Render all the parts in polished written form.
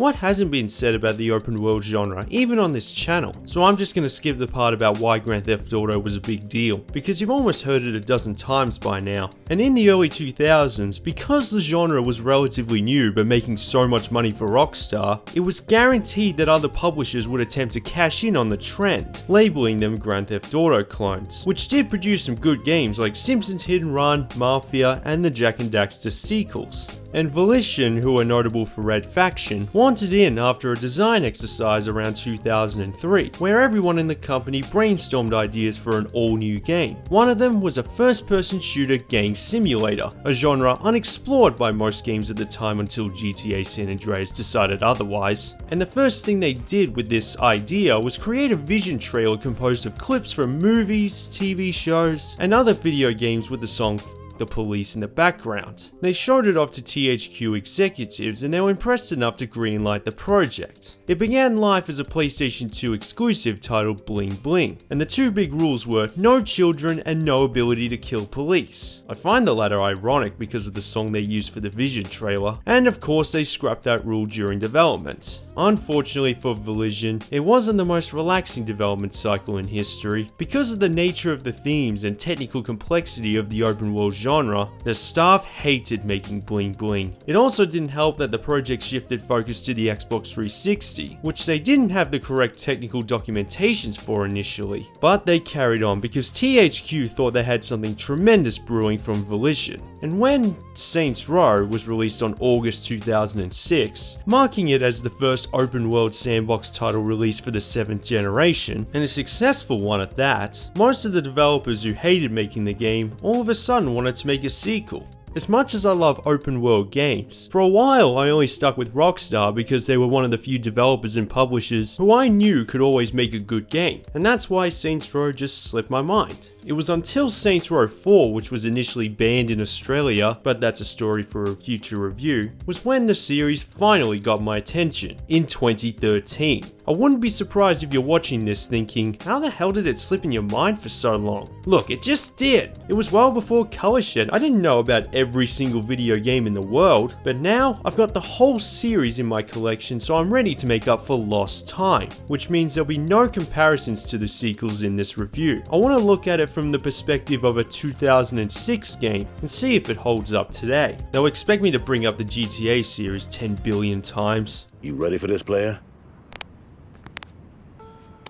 what hasn't been said about the open world genre, even on this channel? So I'm just gonna skip the part about why Grand Theft Auto was a big deal, because you've almost heard it a dozen times by now. And in the early 2000s, because the genre was relatively new but making so much money for Rockstar, it was guaranteed that other publishers would attempt to cash in on the trend, labeling them Grand Theft Auto clones, which did produce some good games like Simpsons Hit and Run, Mafia, and the Jak and Daxter sequels. And Volition, who are notable for Red Faction, wanted in after a design exercise around 2003, where everyone in the company brainstormed ideas for an all-new game. One of them was a first-person shooter gang simulator, a genre unexplored by most games at the time until GTA San Andreas decided otherwise. And the first thing they did with this idea was create a vision trailer composed of clips from movies, TV shows, and other video games with the song the Police in the background. They showed it off to THQ executives and they were impressed enough to greenlight the project. It began life as a PlayStation 2 exclusive titled Bling Bling, and the two big rules were no children and no ability to kill police. I find the latter ironic because of the song they used for the Vision trailer, and of course they scrapped that rule during development. Unfortunately for Volition, it wasn't the most relaxing development cycle in history. Because of the nature of the themes and technical complexity of the open world genre, the staff hated making Bling Bling. It also didn't help that the project shifted focus to the Xbox 360, which they didn't have the correct technical documentations for initially. But they carried on because THQ thought they had something tremendous brewing from Volition. And when Saints Row was released on August 2006, marking it as the first open world sandbox title released for the 7th generation, and a successful one at that, most of the developers who hated making the game all of a sudden wanted to make a sequel. As much as I love open world games, for a while I only stuck with Rockstar because they were one of the few developers and publishers who I knew could always make a good game, and that's why Saints Row just slipped my mind. It was until Saints Row 4, which was initially banned in Australia, but that's a story for a future review, was when the series finally got my attention, in 2013. I wouldn't be surprised if you're watching this thinking, how the hell did it slip in your mind for so long? Look, it just did. It was well before ColourShed. I didn't know about every single video game in the world, but now I've got the whole series in my collection, so I'm ready to make up for lost time, which means there'll be no comparisons to the sequels in this review. I want to look at it from the perspective of a 2006 game and see if it holds up today. They'll expect me to bring up the GTA series 10 billion times. You ready for this, player?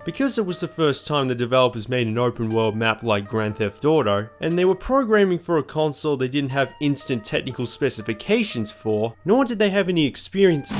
Because it was the first time the developers made an open world map like Grand Theft Auto, and they were programming for a console they didn't have instant technical specifications for, nor did they have any experience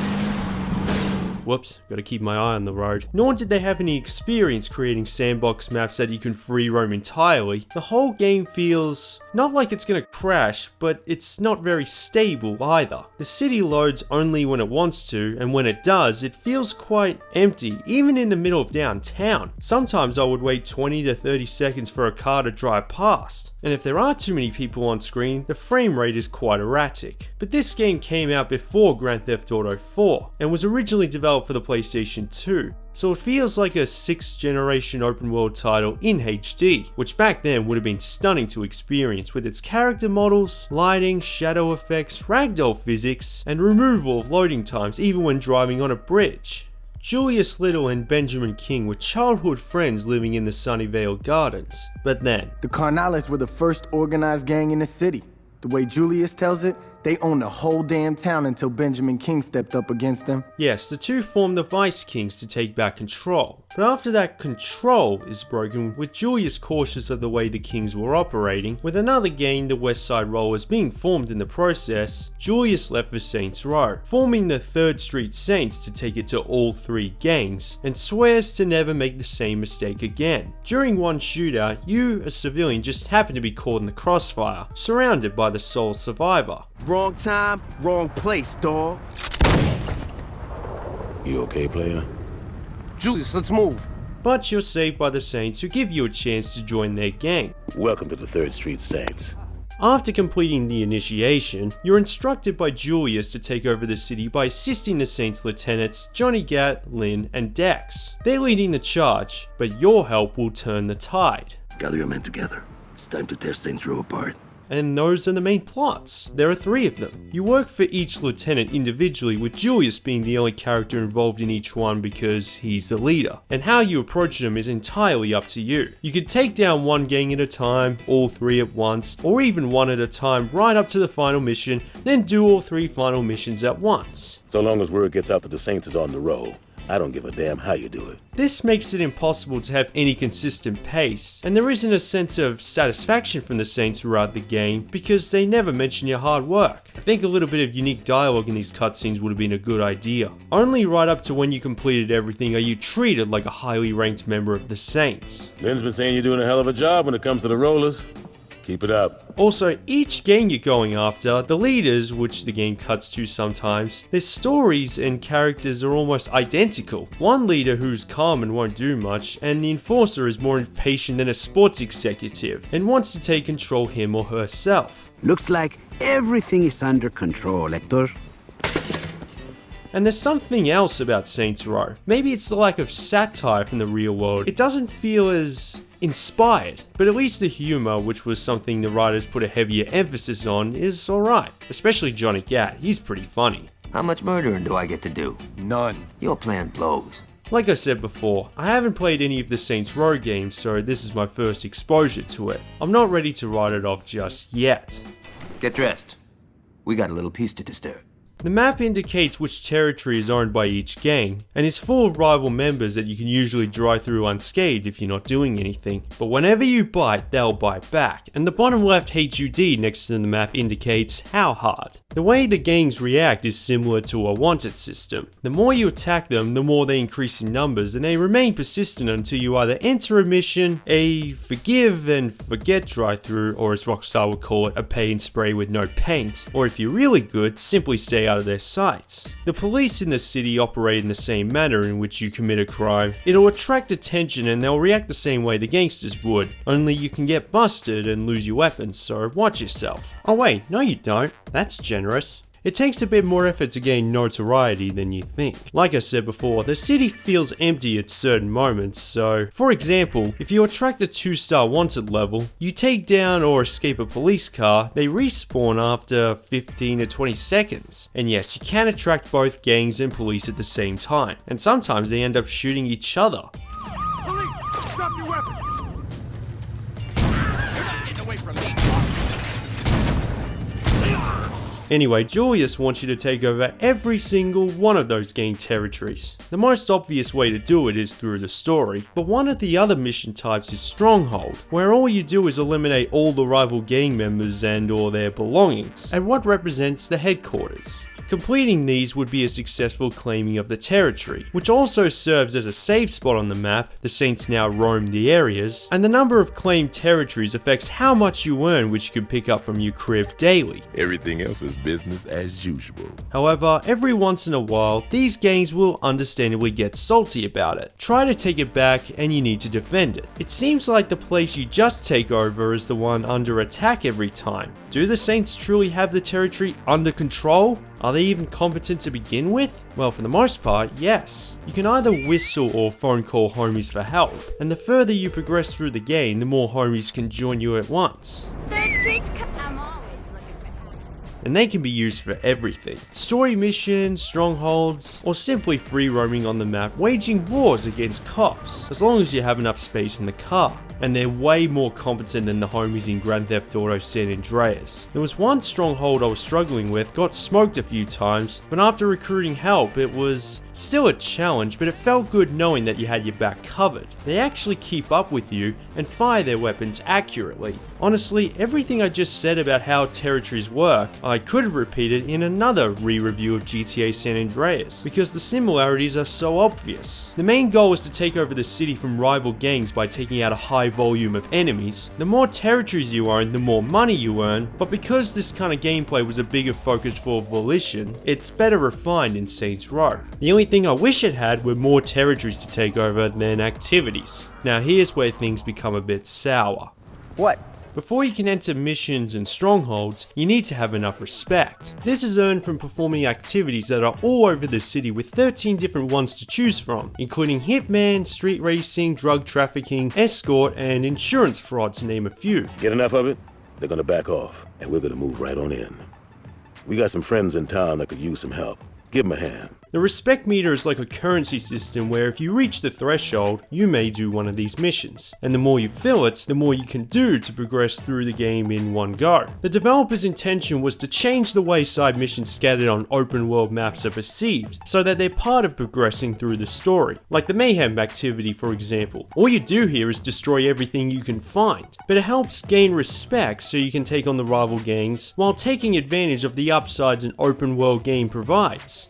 Whoops, gotta keep my eye on the road. Nor did they have any experience creating sandbox maps that you can free roam entirely. The whole game feels not like it's gonna crash, but it's not very stable either. The city loads only when it wants to, and when it does, it feels quite empty, even in the middle of downtown. Sometimes I would wait 20 to 30 seconds for a car to drive past. And if there are too many people on screen, the frame rate is quite erratic. But this game came out before Grand Theft Auto 4, and was originally developed for the PlayStation 2, so it feels like a 6th generation open world title in HD, which back then would have been stunning to experience with its character models, lighting, shadow effects, ragdoll physics, and removal of loading times even when driving on a bridge. Julius Little and Benjamin King were childhood friends living in the Sunnyvale Gardens, but then the Carnales were the first organized gang in the city. The way Julius tells it, they owned the whole damn town until Benjamin King stepped up against them. Yes, the two formed the Vice Kings to take back control. But after that control is broken, with Julius cautious of the way the Kings were operating, with another gang, the West Side Rollers, being formed in the process, Julius left for Saints Row, forming the 3rd Street Saints to take it to all 3 gangs, and swears to never make the same mistake again. During one shootout, you, a civilian, just happen to be caught in the crossfire, surrounded by the sole survivor. Wrong time, wrong place, dawg. You okay, player? Julius, let's move. But you're saved by the Saints, who give you a chance to join their gang. Welcome to the 3rd Street Saints. After completing the initiation, you're instructed by Julius to take over the city by assisting the Saints lieutenants Johnny Gat, Lynn, and Dex. They're leading the charge, but your help will turn the tide. Gather your men together. It's time to tear Saints Row apart. and those are the main plots. There are 3 of them. You work for each lieutenant individually, with Julius being the only character involved in each one because he's the leader, and how you approach them is entirely up to you. You could take down one gang at a time, all 3 at once, or even one at a time right up to the final mission, then do all 3 final missions at once. So long as word gets out that the Saints is on the roll, I don't give a damn how you do it. This makes it impossible to have any consistent pace, and there isn't a sense of satisfaction from the Saints throughout the game because they never mention your hard work. I think a little bit of unique dialogue in these cutscenes would have been a good idea. Only right up to when you completed everything are you treated like a highly ranked member of the Saints. Ben's been saying you're doing a hell of a job when it comes to the rollers. Keep it up. Also, each gang you're going after, the leaders, which the game cuts to sometimes, their stories and characters are almost identical. One leader who's calm and won't do much, and the enforcer is more impatient than a sports executive and wants to take control him or herself. Looks like everything is under control, Hector. And there's something else about Saints Row. Maybe it's the lack of satire from the real world. It doesn't feel as inspired, but at least the humor, which was something the writers put a heavier emphasis on, is alright. Especially Johnny Gat, he's pretty funny. How much murdering do I get to do? None. Your plan blows. Like I said before, I haven't played any of the Saints Row games, so this is my first exposure to it. I'm not ready to write it off just yet. Get dressed. We got a little piece to disturb. The map indicates which territory is owned by each gang, and is full of rival members that you can usually drive through unscathed if you're not doing anything. But whenever you bite, they'll bite back, and the bottom left HUD next to the map indicates how hard. The way the gangs react is similar to a wanted system. The more you attack them, the more they increase in numbers, and they remain persistent until you either enter a mission, a forgive and forget drive-through, or as Rockstar would call it, a pay and spray with no paint, or if you're really good, simply stay out of their sights. The police in the city operate in the same manner in which you commit a crime. It'll attract attention and they'll react the same way the gangsters would, only you can get busted and lose your weapons, so watch yourself. Oh wait, no you don't. That's generous. It takes a bit more effort to gain notoriety than you think. Like I said before, the city feels empty at certain moments, so for example, if you attract a 2-star wanted level, you take down or escape a police car, they respawn after 15 to 20 seconds. And yes, you can attract both gangs and police at the same time, and sometimes they end up shooting each other. Police, drop your weapons! You're not getting away from me! Anyway, Julius wants you to take over every single one of those gang territories. The most obvious way to do it is through the story, but one of the other mission types is Stronghold, where all you do is eliminate all the rival gang members and or their belongings, at what represents the headquarters. Completing these would be a successful claiming of the territory, which also serves as a save spot on the map. The Saints now roam the areas, and the number of claimed territories affects how much you earn, which you can pick up from your crib daily. Everything else is business as usual. However, every once in a while, these gangs will understandably get salty about it. Try to take it back and you need to defend it. It seems like the place you just take over is the one under attack every time. Do the Saints truly have the territory under control? Are they even competent to begin with? Well, for the most part, yes. You can either whistle or phone call homies for help, and the further you progress through the game, the more homies can join you at once. Third Street's I'm always looking for help. And they can be used for everything. Story missions, strongholds, or simply free roaming on the map, waging wars against cops, as long as you have enough space in the car. And they're way more competent than the homies in Grand Theft Auto San Andreas. There was one stronghold I was struggling with, got smoked a few times, but after recruiting help it was still a challenge, but it felt good knowing that you had your back covered. They actually keep up with you and fire their weapons accurately. Honestly, everything I just said about how territories work, I could have repeated in another re-review of GTA San Andreas, because the similarities are so obvious. The main goal is to take over the city from rival gangs by taking out a high volume of enemies. The more territories you own, the more money you earn, but because this kind of gameplay was a bigger focus for Volition, it's better refined in Saints Row. The only thing I wish it had were more territories to take over than activities. Now here's where things become a bit sour. What? Before you can enter missions and strongholds, you need to have enough respect. This is earned from performing activities that are all over the city with 13 different ones to choose from, including hitman, street racing, drug trafficking, escort, and insurance fraud to name a few. Get enough of it? They're gonna back off, and we're gonna move right on in. We got some friends in town that could use some help. Give them a hand. The respect meter is like a currency system where if you reach the threshold, you may do one of these missions. And the more you fill it, the more you can do to progress through the game in one go. The developer's intention was to change the way side missions scattered on open world maps are perceived, so that they're part of progressing through the story. Like the Mayhem activity, for example. All you do here is destroy everything you can find, but it helps gain respect so you can take on the rival gangs while taking advantage of the upsides an open world game provides.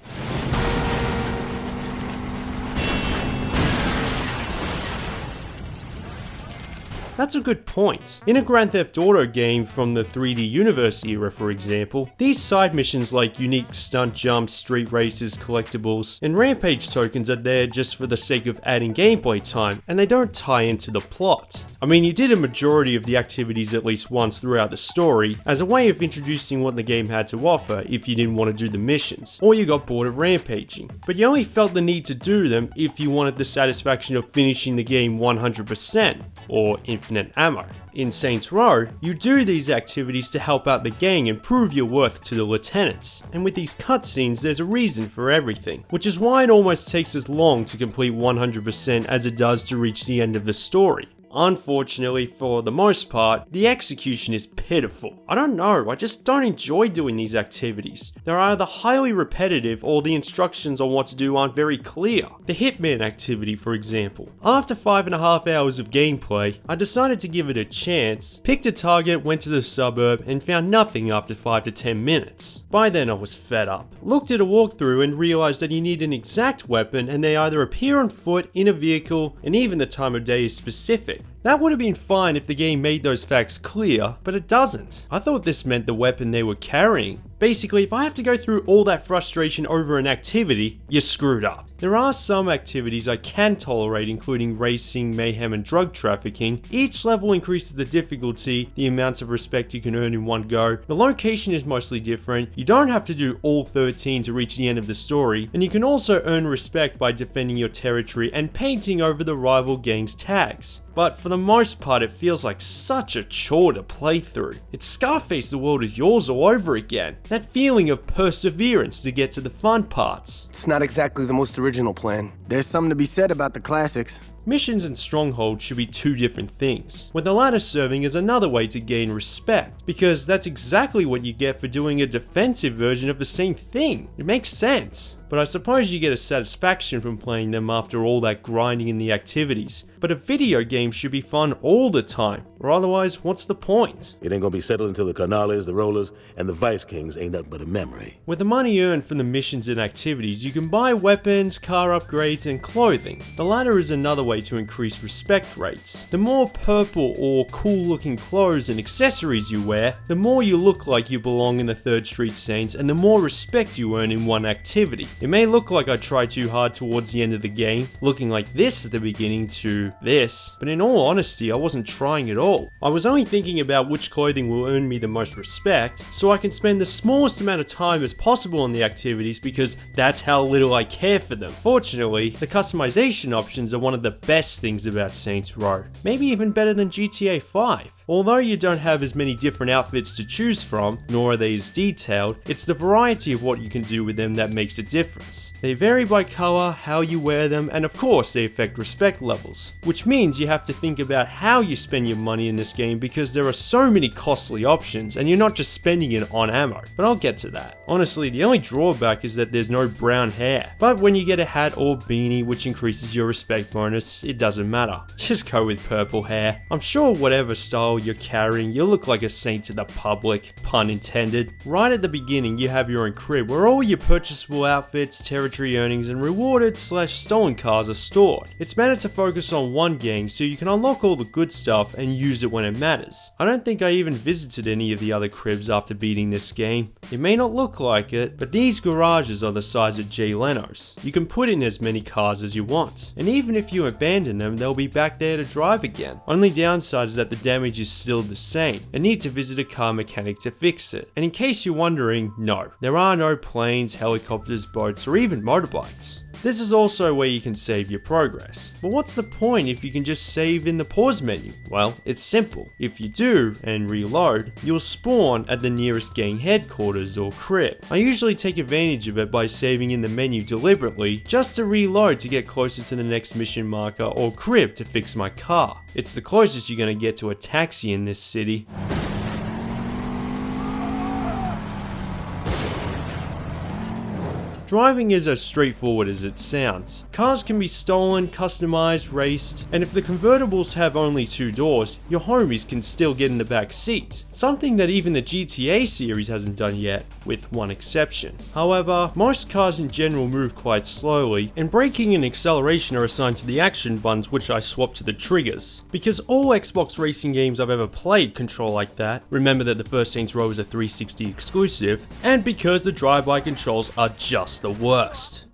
That's a good point. In a Grand Theft Auto game from the 3D Universe era, for example, these side missions like unique stunt jumps, street races, collectibles, and rampage tokens are there just for the sake of adding gameplay time, and they don't tie into the plot. I mean, you did a majority of the activities at least once throughout the story, as a way of introducing what the game had to offer if you didn't want to do the missions, or you got bored of rampaging. But you only felt the need to do them if you wanted the satisfaction of finishing the game 100%, or infinite ammo. In Saints Row, you do these activities to help out the gang and prove your worth to the lieutenants. And with these cutscenes, there's a reason for everything, which is why it almost takes as long to complete 100% as it does to reach the end of the story. Unfortunately, for the most part, the execution is pitiful. I don't know, I just don't enjoy doing these activities. They're either highly repetitive or the instructions on what to do aren't very clear. The Hitman activity, for example. After 5.5 hours of gameplay, I decided to give it a chance, picked a target, went to the suburb, and found nothing after 5 to 10 minutes. By then I was fed up. Looked at a walkthrough and realized that you need an exact weapon and they either appear on foot, in a vehicle, and even the time of day is specific. That would have been fine if the game made those facts clear, but it doesn't. I thought this meant the weapon they were carrying. Basically, if I have to go through all that frustration over an activity, you're screwed up. There are some activities I can tolerate, including racing, mayhem, and drug trafficking. Each level increases the difficulty, the amounts of respect you can earn in one go. The location is mostly different. You don't have to do all 13 to reach the end of the story, and you can also earn respect by defending your territory and painting over the rival gang's tags. But for the most part, it feels like such a chore to play through. It's Scarface the world is yours all over again. That feeling of perseverance to get to the fun parts. It's not exactly the most original plan. There's something to be said about the classics. Missions and strongholds should be two different things, with the latter serving as another way to gain respect, because that's exactly what you get for doing a defensive version of the same thing. It makes sense. But I suppose you get a satisfaction from playing them after all that grinding in the activities. But a video game should be fun all the time, or otherwise, what's the point? It ain't gonna be settled until the Canales, the Rollers, and the Vice Kings ain't nothing but a memory. With the money earned from the missions and activities, you can buy weapons, car upgrades, and clothing. The latter is another way to increase respect rates. The more purple or cool looking clothes and accessories you wear, the more you look like you belong in the 3rd Street Saints, and the more respect you earn in one activity. It may look like I tried too hard towards the end of the game, looking like this at the beginning to this, but in all honesty I wasn't trying at all. I was only thinking about which clothing will earn me the most respect, so I can spend the smallest amount of time as possible on the activities because that's how little I care for them. Fortunately, the customization options are one of the best things about Saints Row, maybe even better than GTA 5. Although you don't have as many different outfits to choose from, nor are they as detailed, it's the variety of what you can do with them that makes a difference. They vary by color, how you wear them, and of course they affect respect levels. Which means you have to think about how you spend your money in this game because there are so many costly options and you're not just spending it on ammo, but I'll get to that. Honestly, the only drawback is that there's no brown hair, but when you get a hat or beanie which increases your respect bonus, it doesn't matter. Just go with purple hair. I'm sure whatever style you're carrying, you look like a saint to the public, pun intended. Right at the beginning you have your own crib where all your purchasable outfits, territory earnings, and rewarded/stolen cars are stored. It's better to focus on one gang so you can unlock all the good stuff and use it when it matters. I don't think I even visited any of the other cribs after beating this game. It may not look like it, but these garages are the size of Jay Leno's. You can put in as many cars as you want, and even if you abandon them, they'll be back there to drive again. Only downside is that the damage is still the same, and need to visit a car mechanic to fix it. And in case you're wondering, no, there are no planes, helicopters, boats, or even motorbikes. This is also where you can save your progress. But what's the point if you can just save in the pause menu? Well, it's simple. If you do, and reload, you'll spawn at the nearest gang headquarters or crib. I usually take advantage of it by saving in the menu deliberately, just to reload to get closer to the next mission marker or crib to fix my car. It's the closest you're gonna get to a taxi in this city. Driving is as straightforward as it sounds. Cars can be stolen, customized, raced, and if the convertibles have only 2 doors, your homies can still get in the back seat. Something that even the GTA series hasn't done yet, with one exception. However, most cars in general move quite slowly, and braking and acceleration are assigned to the action buttons, which I swap to the triggers. Because all Xbox racing games I've ever played control like that, remember that the first Saints Row is a 360 exclusive, and because the drive-by controls are just the worst.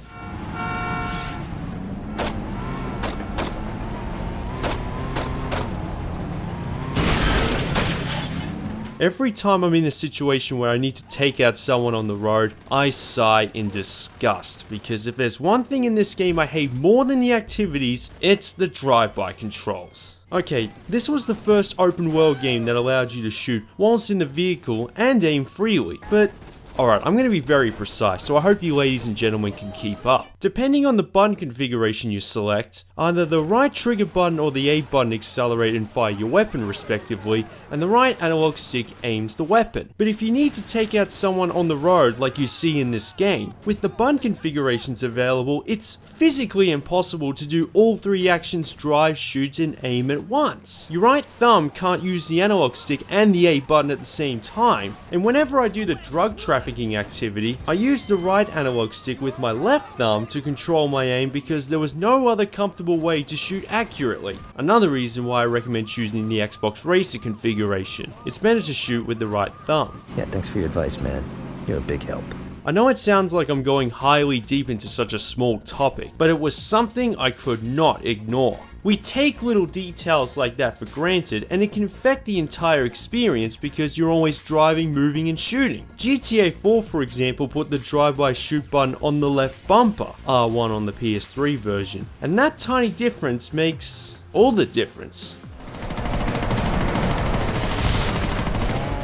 Every time I'm in a situation where I need to take out someone on the road, I sigh in disgust, because if there's one thing in this game I hate more than the activities, it's the drive-by controls. Okay, this was the first open world game that allowed you to shoot whilst in the vehicle and aim freely, but alright, I'm going to be very precise, so I hope you ladies and gentlemen can keep up. Depending on the button configuration you select, either the right trigger button or the A button accelerate and fire your weapon respectively, and the right analog stick aims the weapon. But if you need to take out someone on the road like you see in this game, with the button configurations available, it's physically impossible to do all 3 actions: drive, shoot, and aim at once. Your right thumb can't use the analog stick and the A button at the same time, and whenever I do the drug trafficking activity, I use the right analog stick with my left thumb to control my aim because there was no other comfortable way to shoot accurately. Another reason why I recommend choosing the Xbox Racer configuration. It's better to shoot with the right thumb. Yeah, thanks for your advice, man. You're a big help. I know it sounds like I'm going highly deep into such a small topic, but it was something I could not ignore. We take little details like that for granted, and it can affect the entire experience because you're always driving, moving, and shooting. GTA 4, for example, put the drive-by shoot button on the left bumper, R1 on the PS3 version, and that tiny difference makes all the difference.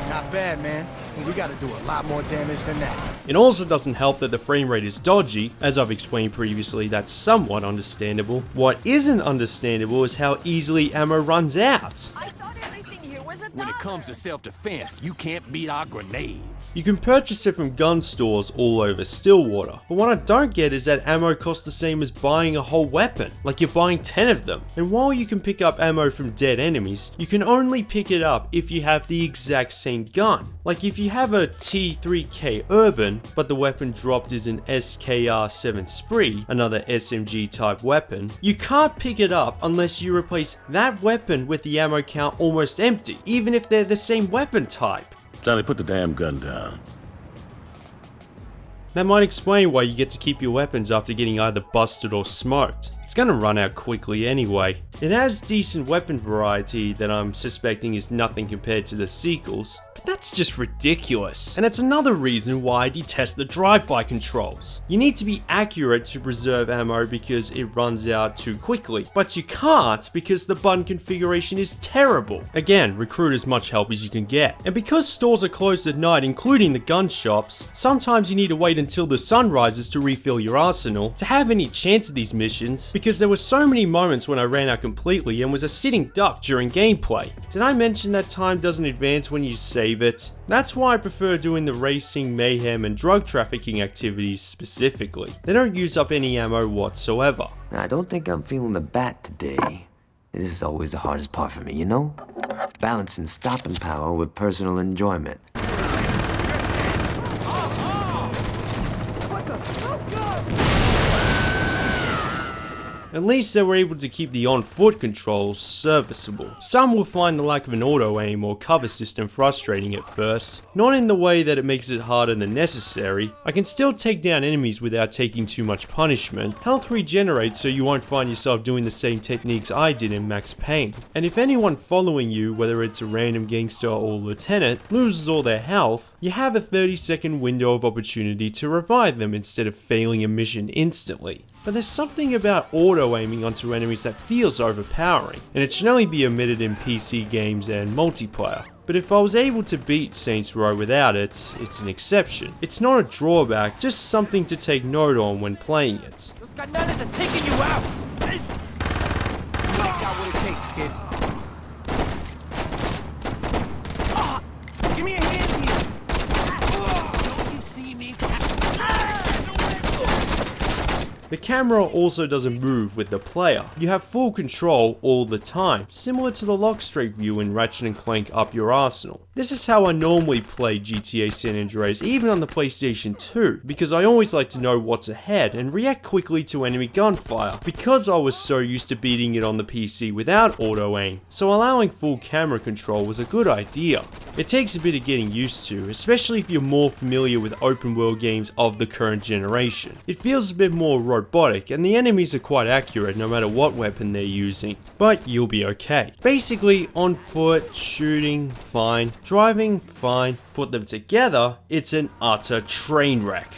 Not bad, man. We gotta do a lot more damage than that. It also doesn't help that the frame rate is dodgy. As I've explained previously, that's somewhat understandable. What isn't understandable is how easily ammo runs out. I thought everything here was $1. When it comes to self-defense, you can't beat our grenades. You can purchase it from gun stores all over Stillwater, but what I don't get is that ammo costs the same as buying a whole weapon, like you're buying 10 of them. And while you can pick up ammo from dead enemies, you can only pick it up if you have the exact same gun. Like if you have a T3K Urban, but the weapon dropped is an SKR-7 Spree, another SMG type weapon, you can't pick it up unless you replace that weapon with the ammo count almost empty, even if they're the same weapon type. Johnny, put the damn gun down. That might explain why you get to keep your weapons after getting either busted or smoked. It's gonna run out quickly anyway. It has decent weapon variety that I'm suspecting is nothing compared to the sequels, but that's just ridiculous. And it's another reason why I detest the drive-by controls. You need to be accurate to preserve ammo because it runs out too quickly, but you can't because the button configuration is terrible. Again, recruit as much help as you can get. And because stores are closed at night, including the gun shops, sometimes you need to wait until the sun rises to refill your arsenal to have any chance of these missions, because there were so many moments when I ran out completely and was a sitting duck during gameplay. Did I mention that time doesn't advance when you save it? That's why I prefer doing the racing, mayhem, and drug trafficking activities specifically. They don't use up any ammo whatsoever. I don't think I'm feeling the bat today. This is always the hardest part for me, you know? Balancing stopping power with personal enjoyment. At least they were able to keep the on-foot controls serviceable. Some will find the lack of an auto-aim or cover system frustrating at first, not in the way that it makes it harder than necessary. I can still take down enemies without taking too much punishment. Health regenerates so you won't find yourself doing the same techniques I did in Max Payne. And if anyone following you, whether it's a random gangster or lieutenant, loses all their health, you have a 30-second window of opportunity to revive them instead of failing a mission instantly. but there's something about auto-aiming onto enemies that feels overpowering, and it should only be omitted in PC games and multiplayer. But if I was able to beat Saints Row without it, it's an exception. It's not a drawback, just something to take note on when playing it. Those Gunnars are taking you out! You ain't got what it takes, kid. Give me a hand here! Don't you see me? The camera also doesn't move with the player. You have full control all the time, similar to the lock straight view in Ratchet & Clank Up Your Arsenal. This is how I normally play GTA San Andreas, even on the PlayStation 2, because I always like to know what's ahead and react quickly to enemy gunfire, because I was so used to beating it on the PC without auto-aim, so allowing full camera control was a good idea. It takes a bit of getting used to, especially if you're more familiar with open world games of the current generation. It feels a bit more robotic, and the enemies are quite accurate no matter what weapon they're using, but you'll be okay. Basically, on foot, shooting, fine. Driving, fine. Put them together, it's an utter train wreck.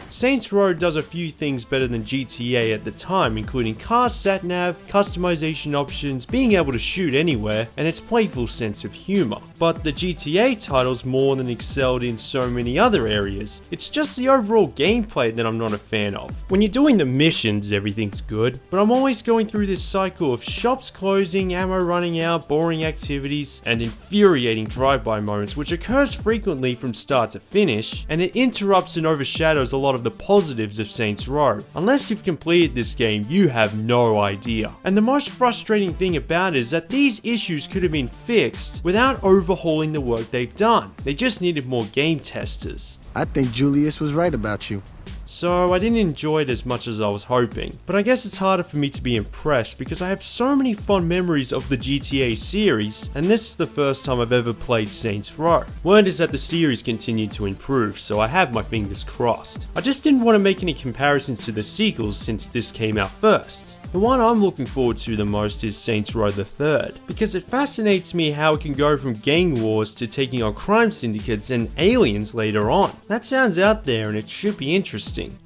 Saints Row does a few things better than GTA at the time, including car sat-nav, customization options, being able to shoot anywhere, and its playful sense of humor. But the GTA titles more than excelled in so many other areas. It's just the overall gameplay that I'm not a fan of. When you're doing the missions, everything's good, but I'm always going through this cycle of shops closing, ammo running out, boring activities, and infuriating drive-by moments, which occurs frequently from start to finish, and it interrupts and overshadows a lot of the positives of Saints Row. Unless you've completed this game, you have no idea. And the most frustrating thing about it is that these issues could have been fixed without overhauling the work they've done. They just needed more game testers. I think Julius was right about you. So I didn't enjoy it as much as I was hoping, but I guess it's harder for me to be impressed because I have so many fond memories of the GTA series, and this is the first time I've ever played Saints Row. Word is that the series continued to improve, so I have my fingers crossed. I just didn't want to make any comparisons to the sequels since this came out first. The one I'm looking forward to the most is Saints Row the Third, because it fascinates me how it can go from gang wars to taking on crime syndicates and aliens later on. That sounds out there and it should be interesting.